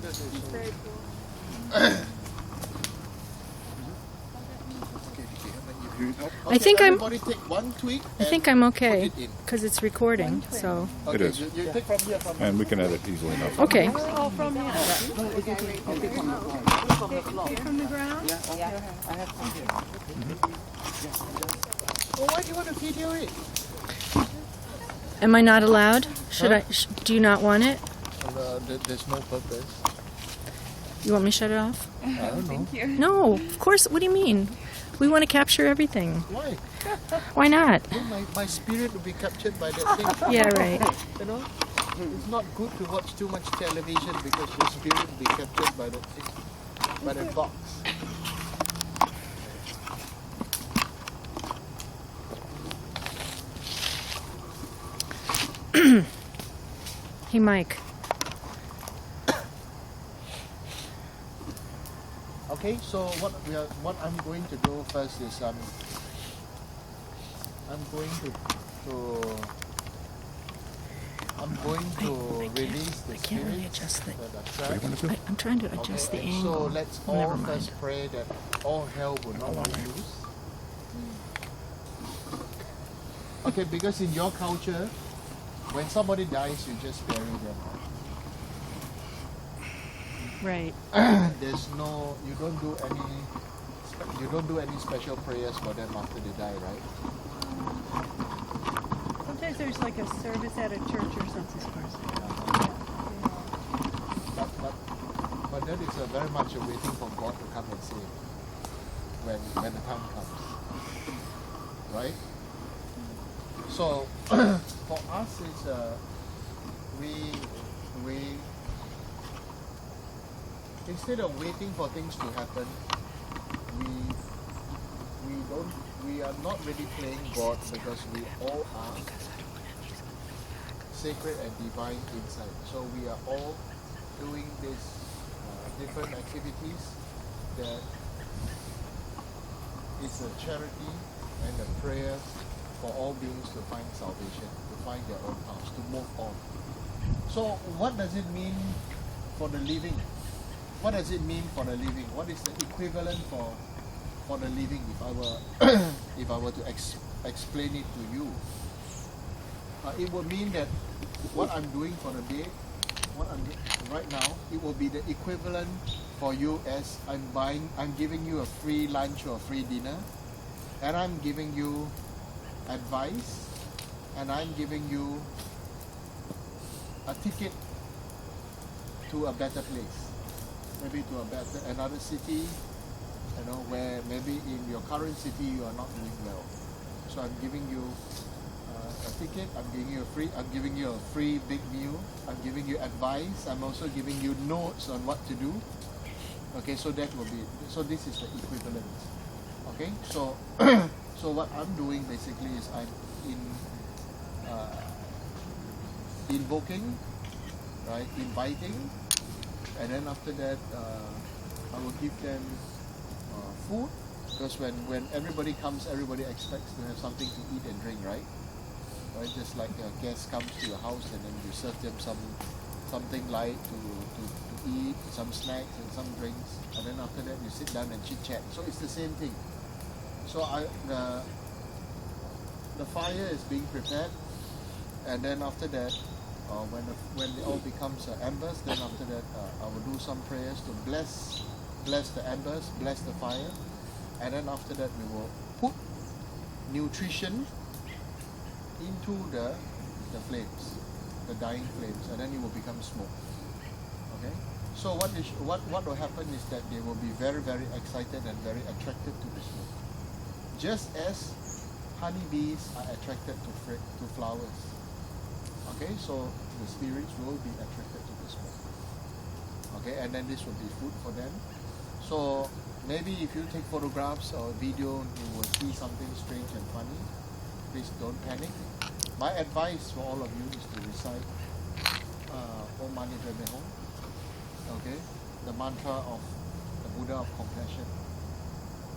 Very cool. I think I'm. Everybody take one twig. I think I'm okay because it's recording. So. Okay, It is. You take from here. From And we can edit easily enough. Okay. Oh, from here. From the ground? Yeah. I have some here. Well, why do you want to video it? Am I not allowed? Should I? Do you not want it? There's no purpose. You want me to shut it off? I don't know. No, of course. What do you mean? We want to capture everything. Why? Why not? My spirit will be captured by that thing. Yeah, right. You know, it's not good to watch too much television because your spirit will be captured by that thing, by that box. Hey, Mike. Okay, so what I'm going to do first is I'm going to release the I can't really spirits adjust it. that are trapped. I'm trying to adjust the Okay, angle. so let's all Never mind. first pray that all hell will not be loose. Okay, because in your culture, when somebody dies, you just bury them. Right. There's no, you don't do any special prayers for them after they die, right? Sometimes there's like a service at a church or something. But that is very much a waiting for God to come and save when the time comes, right? So for us, it's we instead of waiting for things to happen, we are not really playing God because we all are sacred and divine inside. So we are all doing these different activities that is a charity and a prayer for all beings to find salvation, to find their own house, to move on. So what does it mean for the living? What does it mean for the living? What is the equivalent for the living if I were to explain it to you? It would mean that what I'm doing for the day, what I'm doing right now, it will be the equivalent for you as I'm giving you a free lunch or free dinner, and I'm giving you advice, and I'm giving you a ticket to a better place. Maybe to another city, you know, where maybe in your current city you are not doing well. So I'm giving you a ticket. I'm giving you a free big meal. I'm giving you advice. I'm also giving you notes on what to do. Okay, so that will be. So this is the equivalent. Okay, so so what I'm doing basically is I'm invoking, right, inviting. And then after that, I will give them food, because when everybody comes, everybody expects to have something to eat and drink, right? Right, just like a guest comes to your house and then you serve them something light to eat, some snacks and some drinks, and then after that you sit down and chit chat. So it's the same thing. So the fire is being prepared, and then after that. When it all becomes embers, then after that I will do some prayers to bless the embers, bless the fire, and then after that we will put nutrition into the flames, the dying flames, and then it will become smoke. Okay. So what will happen is that they will be very, very excited and very attracted to the smoke, just as honeybees are attracted to flowers. Okay, so the spirits will be attracted to the smoke. Okay, and then this will be food for them. So maybe if you take photographs or video, you will see something strange and funny. Please don't panic. My advice for all of you is to recite Om Mani Padme Hum. Okay, the mantra of the Buddha of compassion.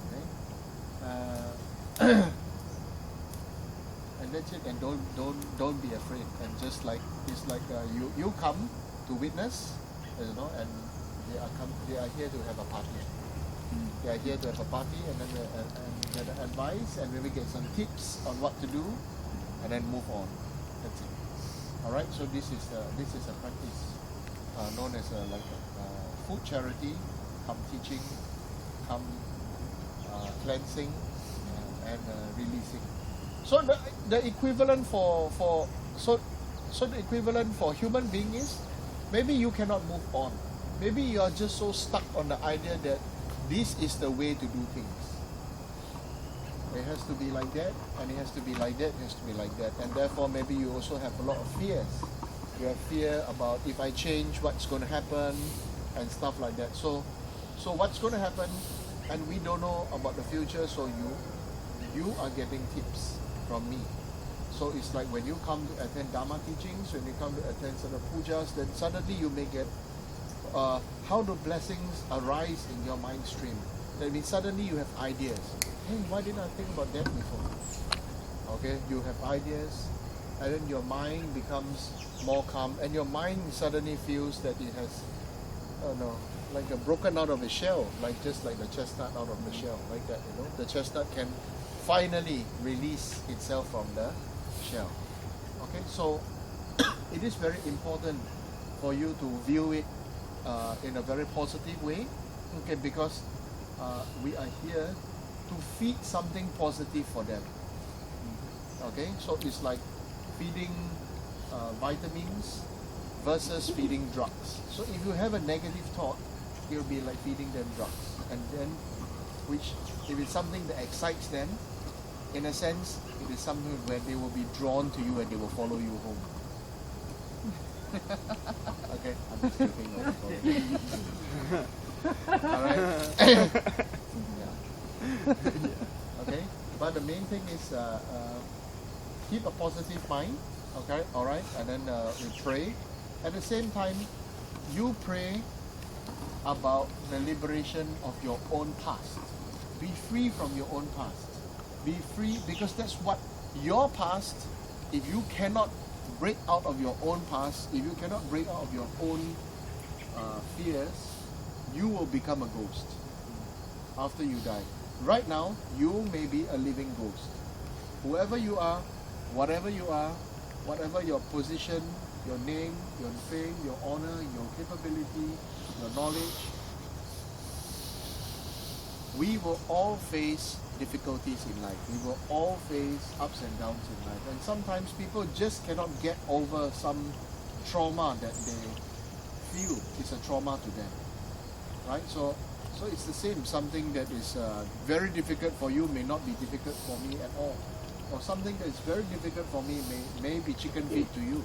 Okay. And that's it. And don't be afraid. And just like it's like you come to witness, you know, and They are here to have a party. They are here to have a party and then get advice and maybe get some tips on what to do, and then move on. That's it. All right. So this is a practice known as food charity, come teaching, come cleansing, and releasing. So the equivalent for the equivalent for human being is maybe you cannot move on. Maybe you are just so stuck on the idea that this is the way to do things. It has to be like that, and it has to be like that, it has to be like that. And therefore maybe you also have a lot of fears. You have fear about if I change, what's going to happen, and stuff like that. So what's going to happen, and we don't know about the future, so you are getting tips from me. So it's like when you come to attend Dharma teachings, when you come to attend certain pujas, then suddenly you may get how do blessings arise in your mind stream. That means suddenly you have ideas. Hey, why didn't I think about that before? Okay, you have ideas, and then your mind becomes more calm, and your mind suddenly feels that it has, like a broken out of a shell, just like the chestnut out of the shell, like that. The chestnut can finally release itself from the shell. Okay, so it is very important for you to view it in a very positive way. Okay, because we are here to feed something positive for them. Okay, so it's like feeding vitamins versus feeding drugs. So if you have a negative thought, you'll be like feeding them drugs, and then which if it's something that excites them, in a sense, it is something where they will be drawn to you and they will follow you home. Okay, I'm just joking. Alright. Yeah. Okay, but the main thing is keep a positive mind. Okay, alright, and then we pray. At the same time, you pray about the liberation of your own past. Be free from your own past. Be free, because that's what your past, if you cannot break out of your own past, if you cannot break out of your own fears, you will become a ghost after you die. Right now, you may be a living ghost. Whoever you are, whatever you are, whatever your position, your name, your fame, your honor, your capability, your knowledge, we will all face difficulties in life. We will all face ups and downs in life. And sometimes people just cannot get over some trauma that they feel is a trauma to them. Right? So it's the same. Something that is very difficult for you may not be difficult for me at all. Or something that is very difficult for me may be chicken feed to you.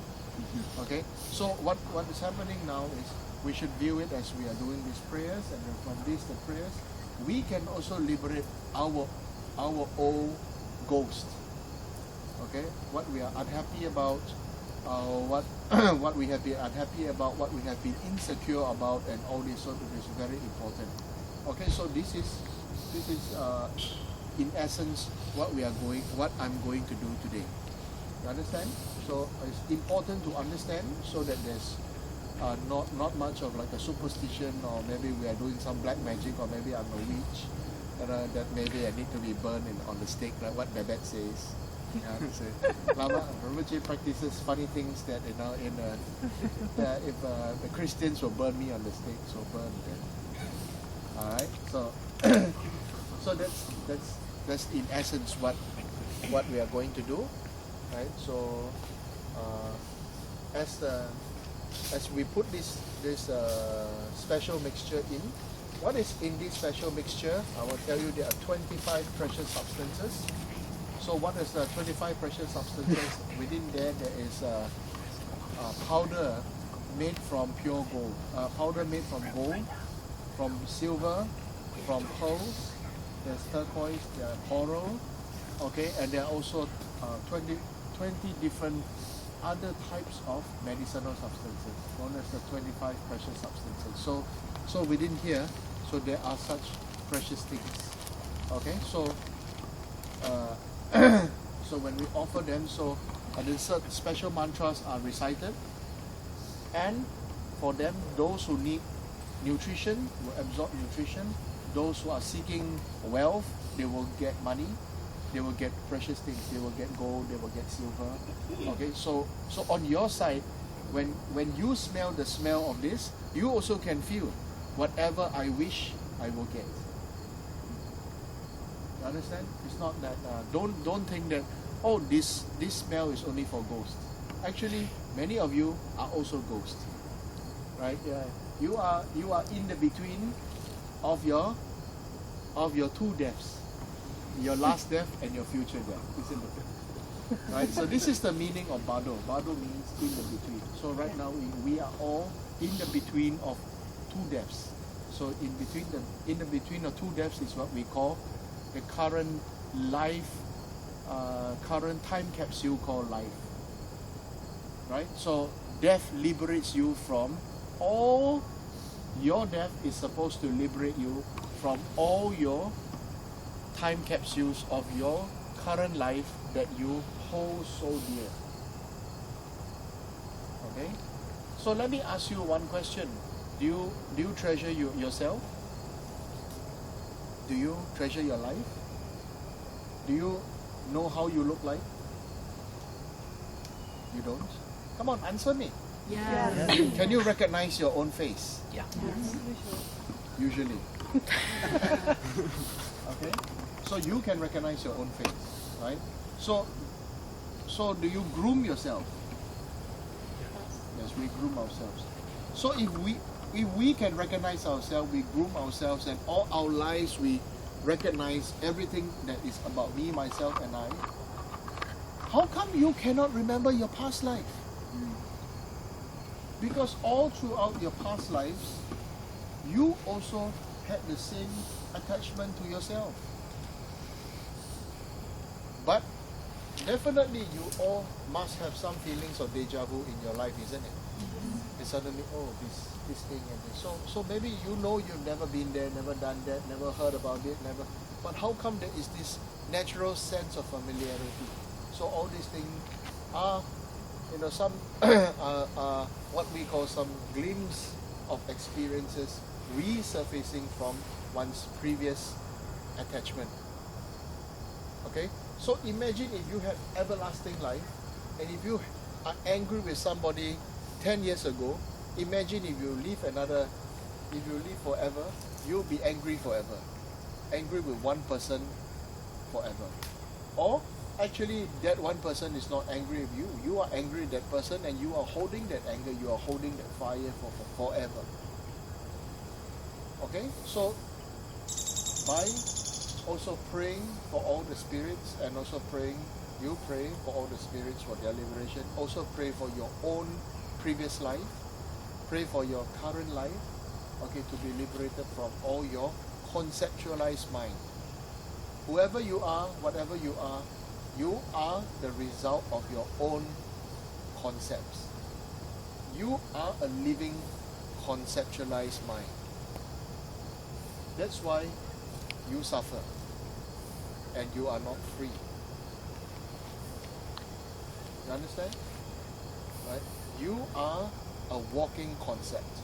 Okay? So what is happening now is we should view it as we are doing these prayers, and then from these the prayers, we can also liberate our old ghost. Okay, what we are unhappy about, what we have been unhappy about, what we have been insecure about, and all this sort of is very important. Okay, so this is in essence what I'm going to do today. You understand? So it's important to understand so that there's not much of like a superstition, or maybe we are doing some black magic, or maybe I'm a witch, that maybe I need to be burned on the stake, like what Babette says. Lama Rinpoche practices funny things that if the Christians will burn me on the stake, so burn them. Alright, so that's in essence what we are going to do. Right? So as we put this special mixture in, what is in this special mixture? I will tell you there are 25 precious substances. So what is the 25 precious substances? Within there is a powder made from pure gold. Powder made from gold, from silver, from pearls. There's turquoise, there are coral. Okay, and there are also 20 different other types of medicinal substances, known as the 25 precious substances. So within here, so there are such precious things. Okay, so so when we offer them, so the special mantras are recited, and for them, those who need nutrition will absorb nutrition. Those who are seeking wealth, they will get money. They will get precious things. They will get gold. They will get silver. Okay, so on your side, when you smell the smell of this, you also can feel whatever I wish I will get. You understand? It's not that don't think that this smell is only for ghosts. Actually, many of you are also ghosts, right? Yeah. You are in the between of your two deaths, your last death and your future death. It's in the right. So this is the meaning of Bado. Bado means in the between. So right now we are all in the between of two deaths. So in the between of two deaths is what we call the current life, current time capsule called life. Right? So death liberates you from all. Your death is supposed to liberate you from all your time capsules of your current life that you hold so dear. Okay? So let me ask you one question. Do you treasure yourself? Do you treasure your life? Do you know how you look like? You don't? Come on, answer me. Yes. Can you recognize your own face? Yeah. Usually. Okay? So you can recognize your own face, right? So do you groom yourself? Yes, we groom ourselves. So if we can recognize ourselves, we groom ourselves, and all our lives we recognize everything that is about me, myself, and I, how come you cannot remember your past life? Because all throughout your past lives, you also had the same attachment to yourself. But definitely you all must have some feelings of deja vu in your life, isn't it? And suddenly, this thing and this. So maybe you know you've never been there, never done that, never heard about it, never. But how come there is this natural sense of familiarity? So all these things are, some what we call some glimpse of experiences resurfacing from one's previous attachment. Okay? So imagine if you had everlasting life, and if you are angry with somebody 10 years ago, imagine if you live forever, you'll be angry forever. Angry with one person forever. Or actually that one person is not angry with you. You are angry with that person and you are holding that anger, you are holding that fire for forever. Okay? So by also praying for all the spirits and also you pray for all the spirits for their liberation. Also pray for your own previous life. Pray for your current life, okay, to be liberated from all your conceptualized mind. Whoever you are, whatever you are the result of your own concepts. You are a living conceptualized mind. That's why you suffer and you are not free. You understand? Right? You are a walking concept.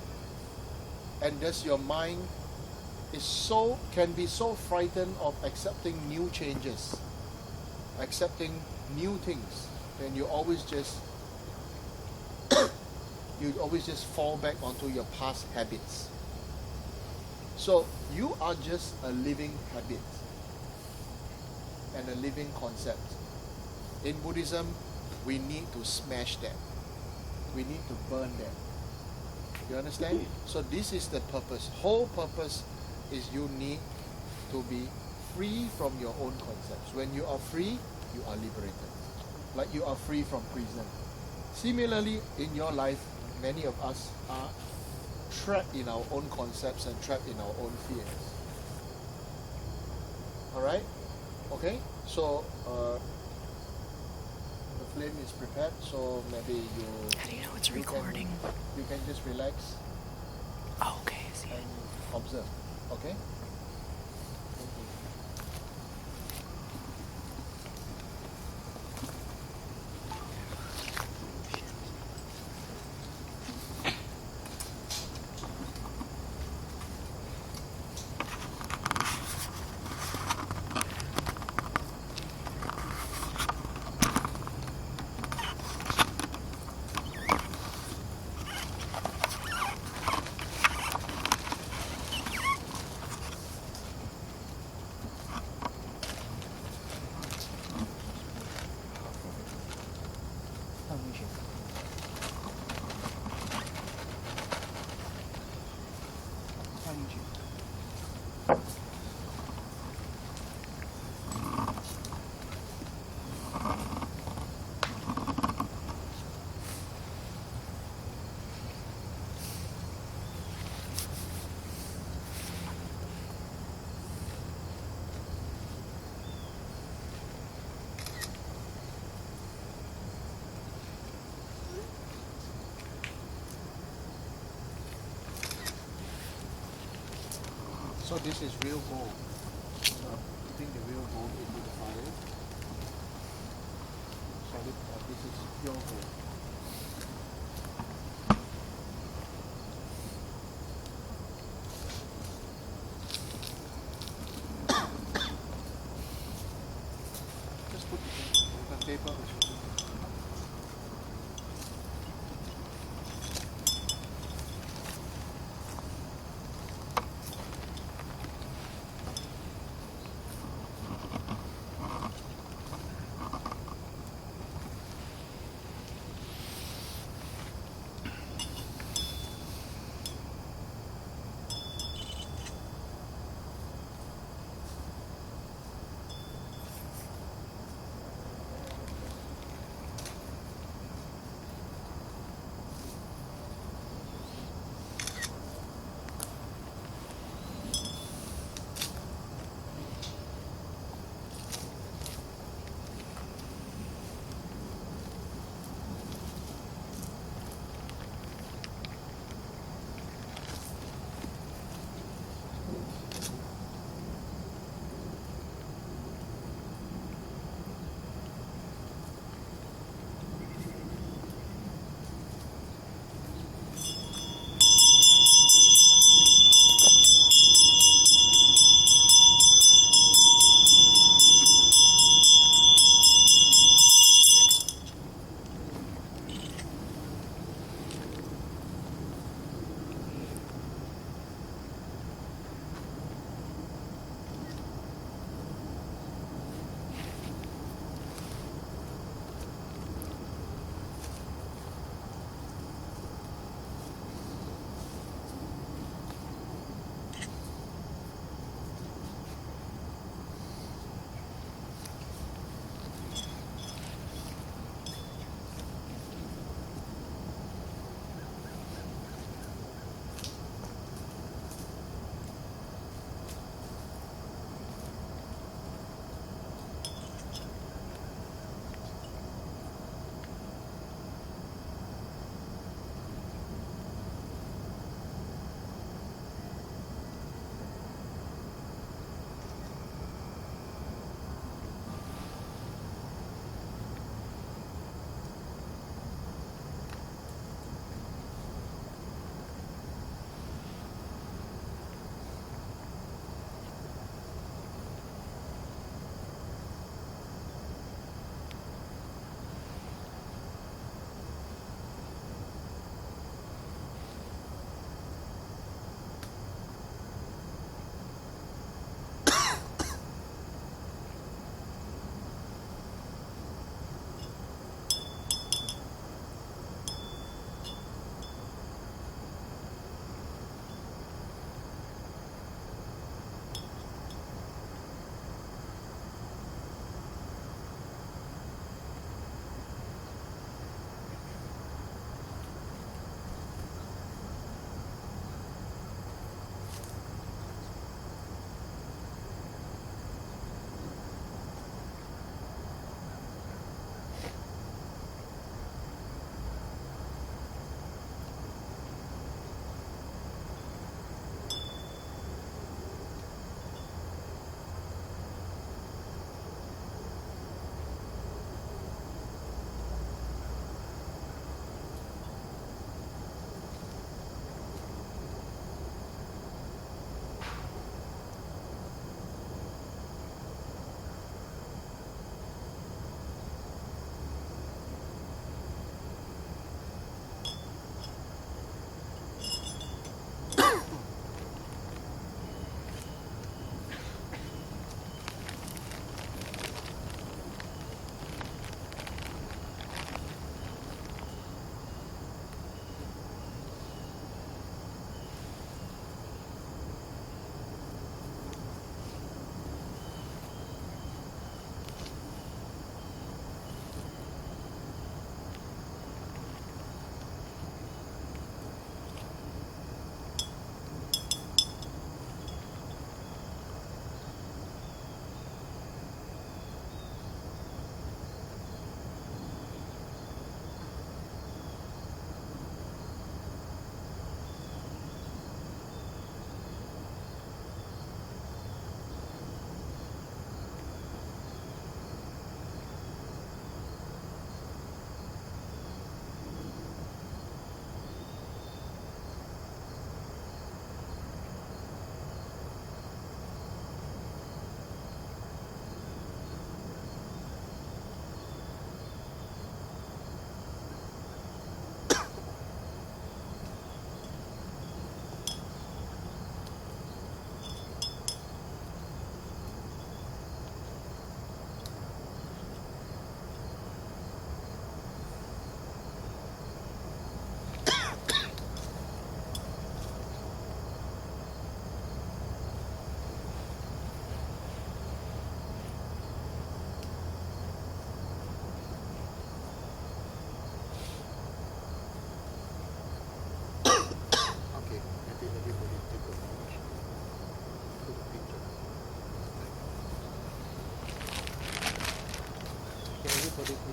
And thus your mind can be so frightened of accepting new changes, accepting new things, then you always just fall back onto your past habits. So you are just a living habit and a living concept. In Buddhism, we need to smash them. We need to burn them. You understand? So this is the purpose. Whole purpose is you need to be free from your own concepts. When you are free, you are liberated. Like you are free from prison. Similarly, in your life, many of us are trapped in our own concepts and trapped in our own fears. Alright? Okay? So, the flame is prepared, so maybe How do you know it's recording? You can just relax Oh, okay, I see. and observe. Okay? Thank you. So this is real gold. So putting the real gold into the fire. Solid. This is pure gold. Just put the paper.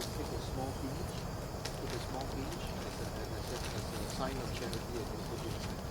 take a small pinch. Take a small pinch as a sign of charity and then put it inside.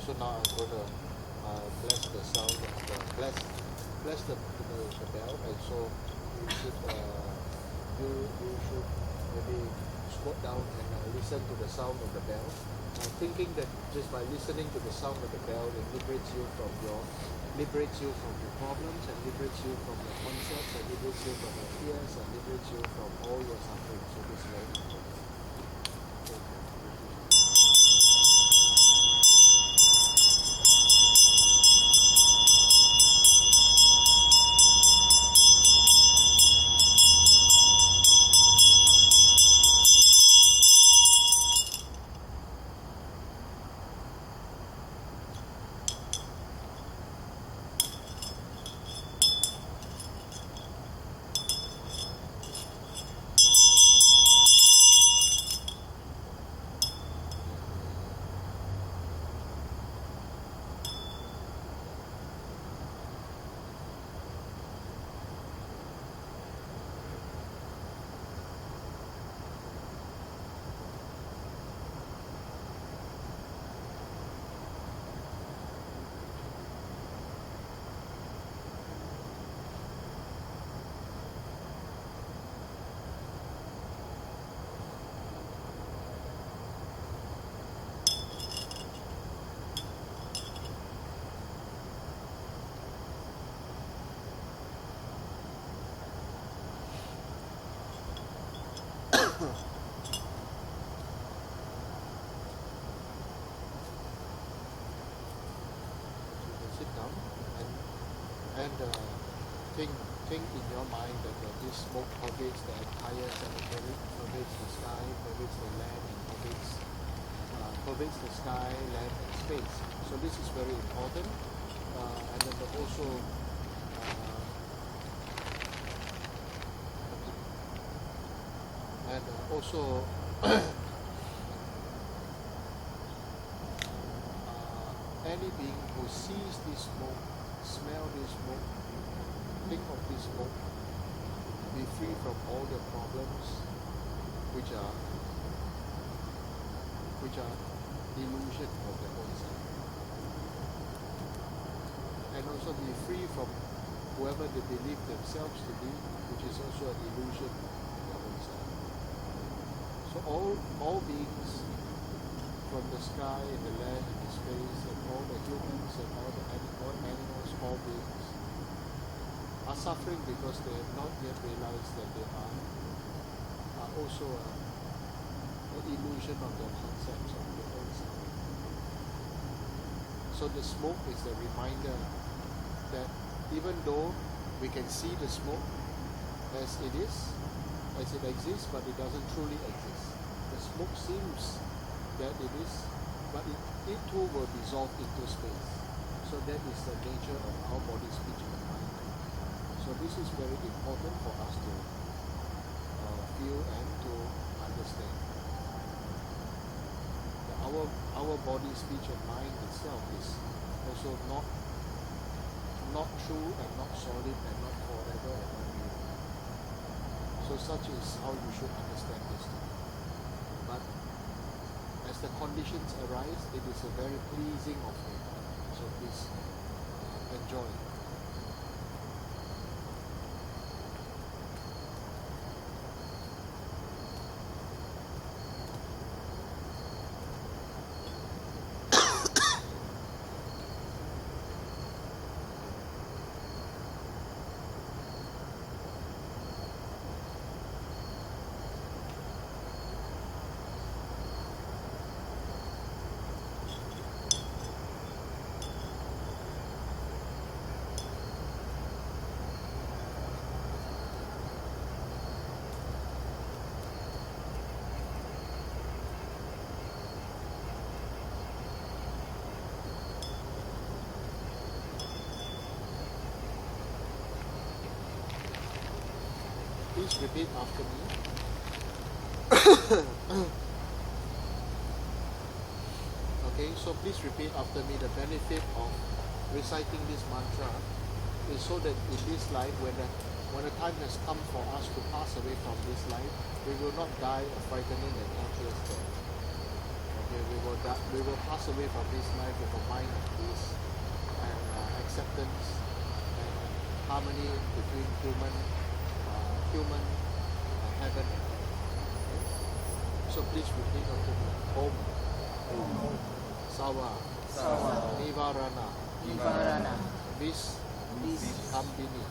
So now I'm going to bless the sound of the bless the bell, and so you should maybe squat down and listen to the sound of the bell. Thinking that just by listening to the sound of the bell, it liberates you from your problems, and liberates you from your concepts, and liberates you from your fears, and liberates you from all your suffering. So this is very important. Sit down and think in your mind that this smoke pervades the entire cemetery, pervades the sky, pervades the land, and pervades the sky, land, and space. So this is very important. and then also and also any being who sees this smoke, smell this smoke, think of this smoke, be free from all the problems which are illusion of their own self. And also be free from whoever they believe themselves to be, which is also an illusion of their own self. So all beings from the sky and the land and the space and all the humans and all the animals, all beings are suffering because they have not yet realized that they are also an illusion of their concepts of their own self. So the smoke is a reminder that even though we can see the smoke as it exists, but it doesn't truly exist. The smoke seems that it is, but it too will dissolve into space. So that is the nature of our body, speech, and mind. So this is very important for us to feel and to understand. That our body, speech, and mind itself is also not true and not solid and not forever and not new. So such is how you should understand this too. But as the conditions arise, it is a very pleasing offering. So please enjoy. Please repeat after me. Okay, so please repeat after me. The benefit of reciting this mantra is so that in this life, when the time has come for us to pass away from this life, we will not die a frightening and torturous death. Okay, we will pass away from this life with a mind of peace and acceptance and harmony between human heaven. So please repeat after me. Om Sawa Nivarana Vis Kambini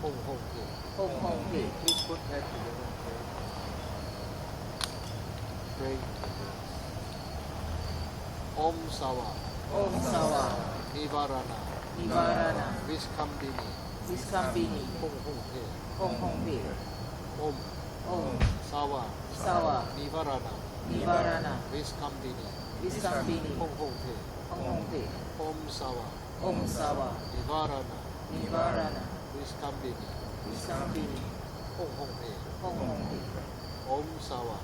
Hong Hong He. Please put that together. Pray. Om Sawa Nivarana Vis Kambini Hong Hong He. Om Sawa Nivarana Vis Kambini Hong Hong He. Om Sawa Nivarana Vis Kambini Hong Hong He. Om Sawa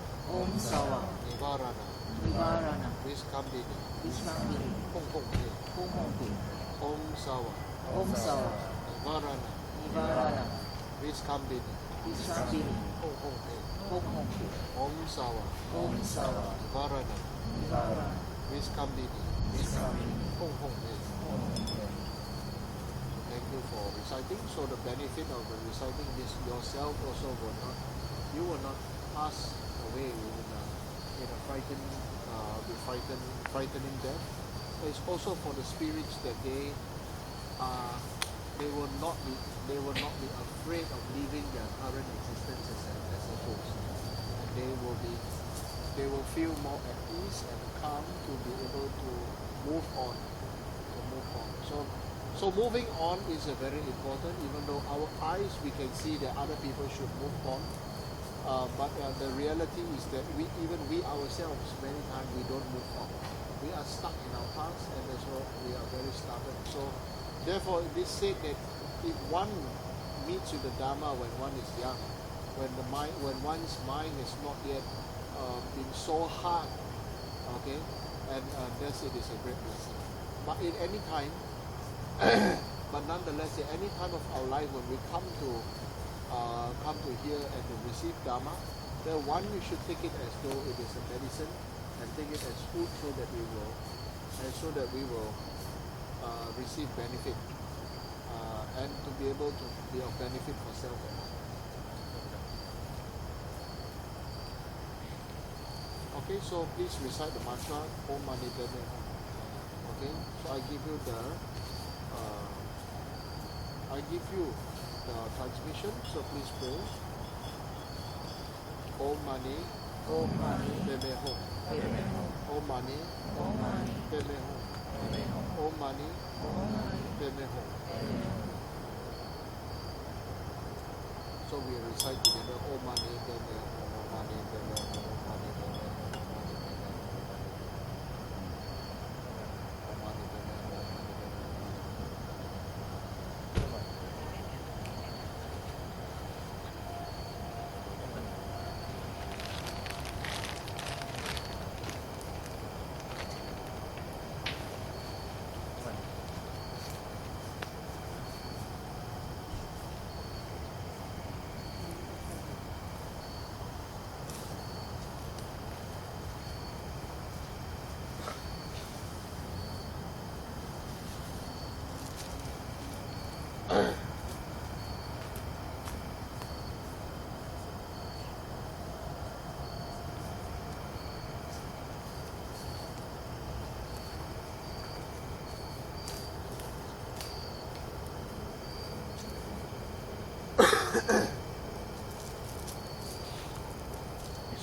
Nivarana Vis Kambini Hong Hong He. Om Sawa Nivarana Vis Kambini Hong Hong He. Om Sawa Nivarana Vis Kambini Hong Hong He. Thank you for reciting. So the benefit of reciting this yourself also you will not pass away in a frightening death. It's also for the spirits that they will not be afraid of leaving their current existence as a host. And they will feel more at ease and calm to be able to move on. So moving on is very important. Even though our eyes we can see that other people should move on, but the reality is that we ourselves many times we don't move on. We are stuck in our past, and as well we are very stubborn. So therefore it is said that if one meets with the Dharma when one is young, when one's mind is not yet been so hard, okay, and thus it is a great blessing. But in any time, but nonetheless, at any time of our life when we come to hear and to receive Dharma, then one we should take it as though it is a medicine, and take it as food so that we will receive benefit, and to be able to be of benefit for self and others. Okay, so please recite the mantra Om Mani Padme Hum. Okay, so I give you the transmission, so please pray. Om Mani Padme Hum. Om Mani Padme Hum. Om Mani Padme Hum. So we recite together Om Mani Padme Hum. Om Mani Padme Hum. Om Mani Padme Hum.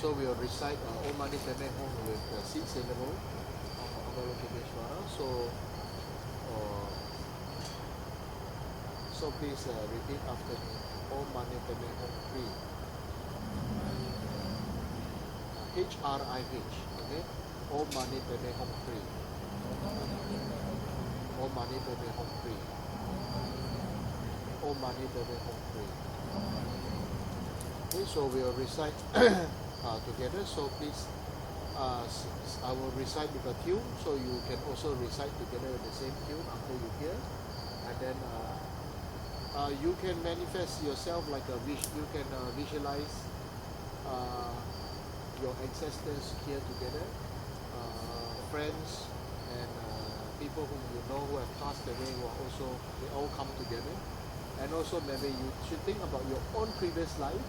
So we will recite Om Mani Padme Hum with 6 syllables of Avalokiteshvara. So please repeat after me. Om Mani Padme Hum 3. H-R-I-H. Okay? Om Mani Padme Hum 3. Om Mani Padme Hum 3. Om Mani Padme Hum 3. Okay, so we will recite together. So please, I will recite with a tune, so you can also recite together with the same tune after you hear, and then you can manifest yourself like a you can visualize your ancestors here together, friends and people whom you know who have passed away, who are also, they all come together, and also maybe you should think about your own previous life,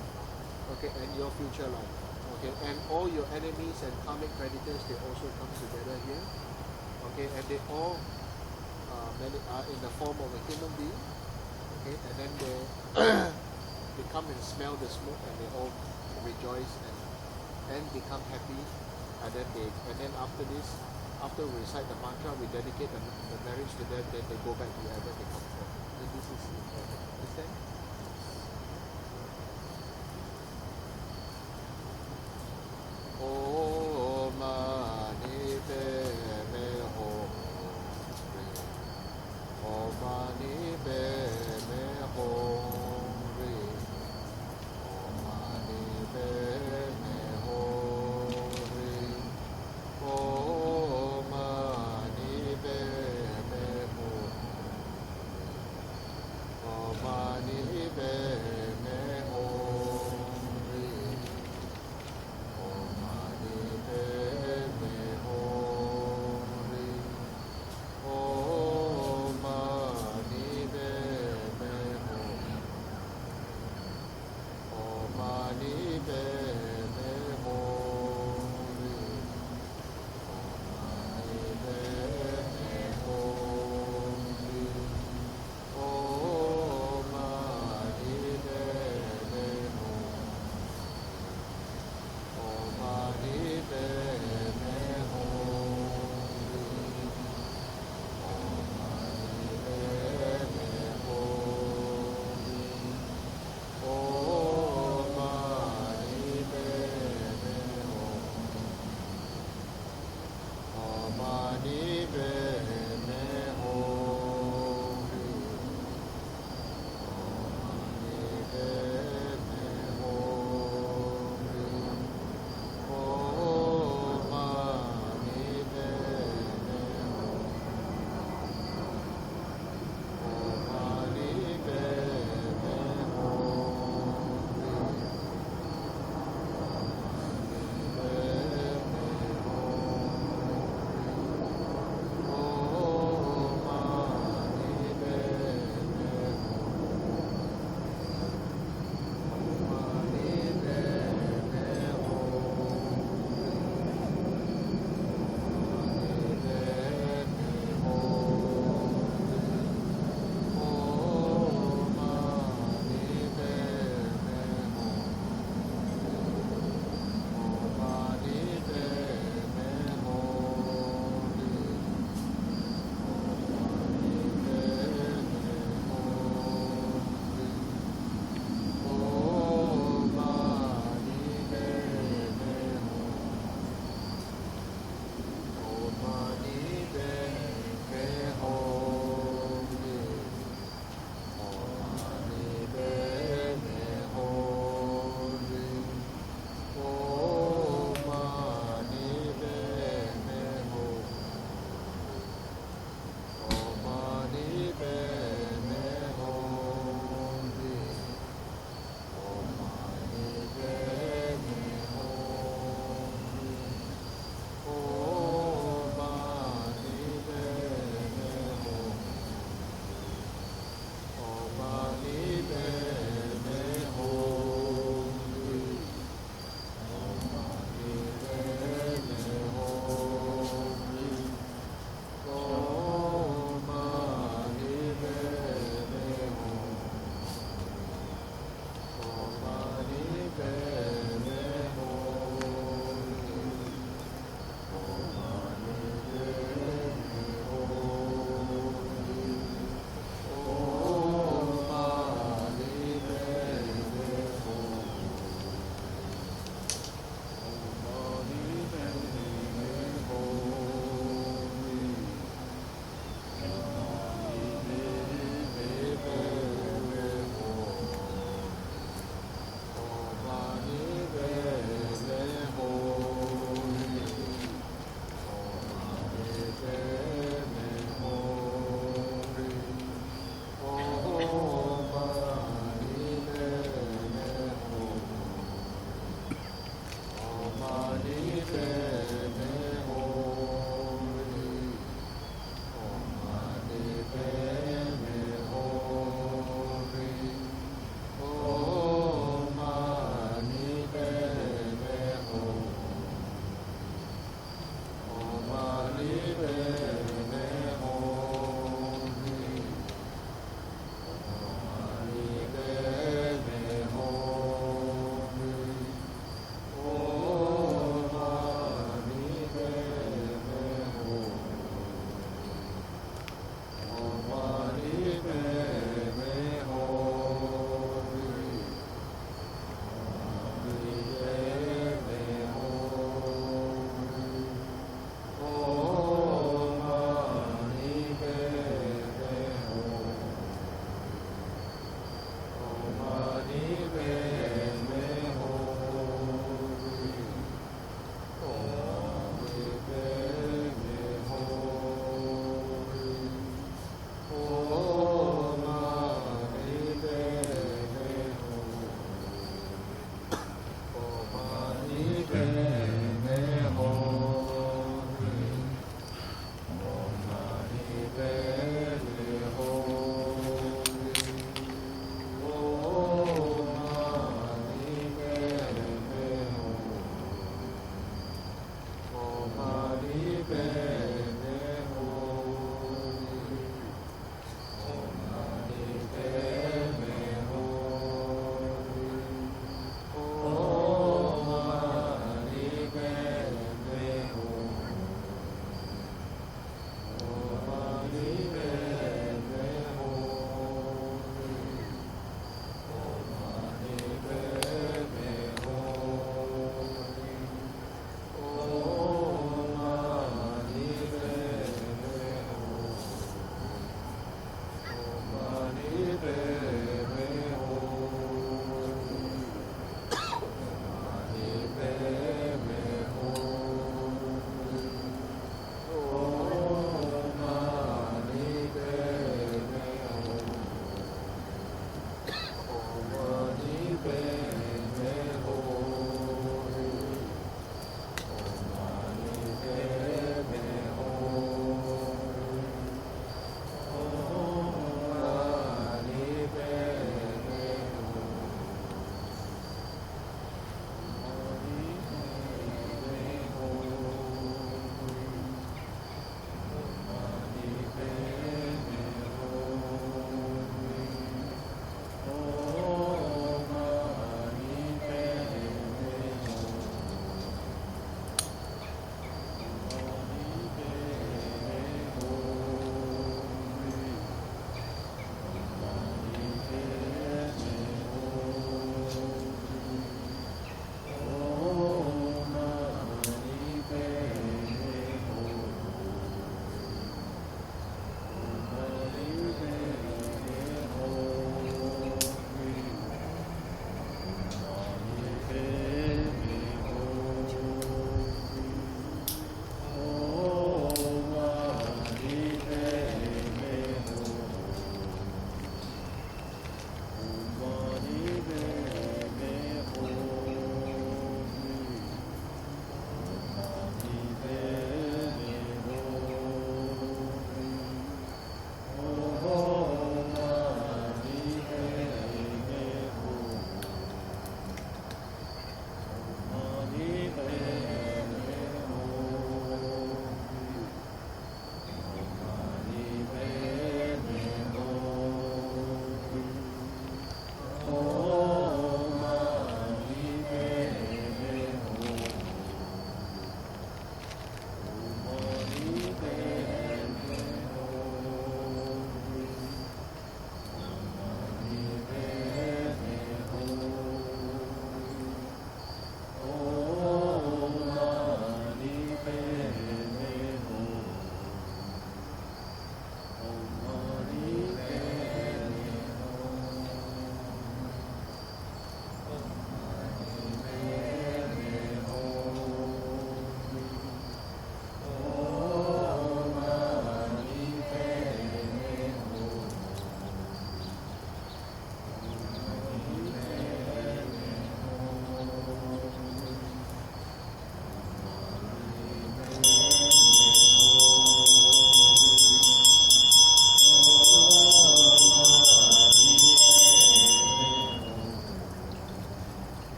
okay, and your future life. Okay, and all your enemies and karmic creditors, they also come together here. Okay, and they all many are in the form of a human being. Okay, and then they come and smell the smoke, and they all rejoice and become happy. And then after this, after we recite the mantra, we dedicate the marriage to them. Then they go back to wherever they come from. And this is important. Understand? Om Mani Padme Hum. Om Mani Padme Hum. Om Mani Padme Hum. Om Mani Padme Hum.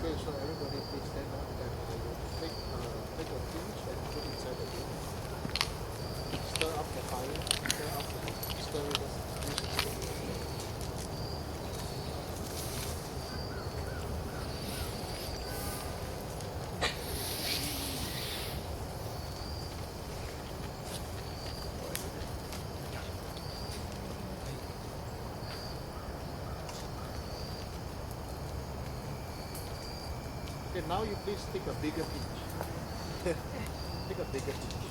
Okay, so everybody please stand up and I will take a pinch and put inside the bowl. Stir up the fire, stir it up. Okay, now you please take a bigger pinch. Take a bigger pinch.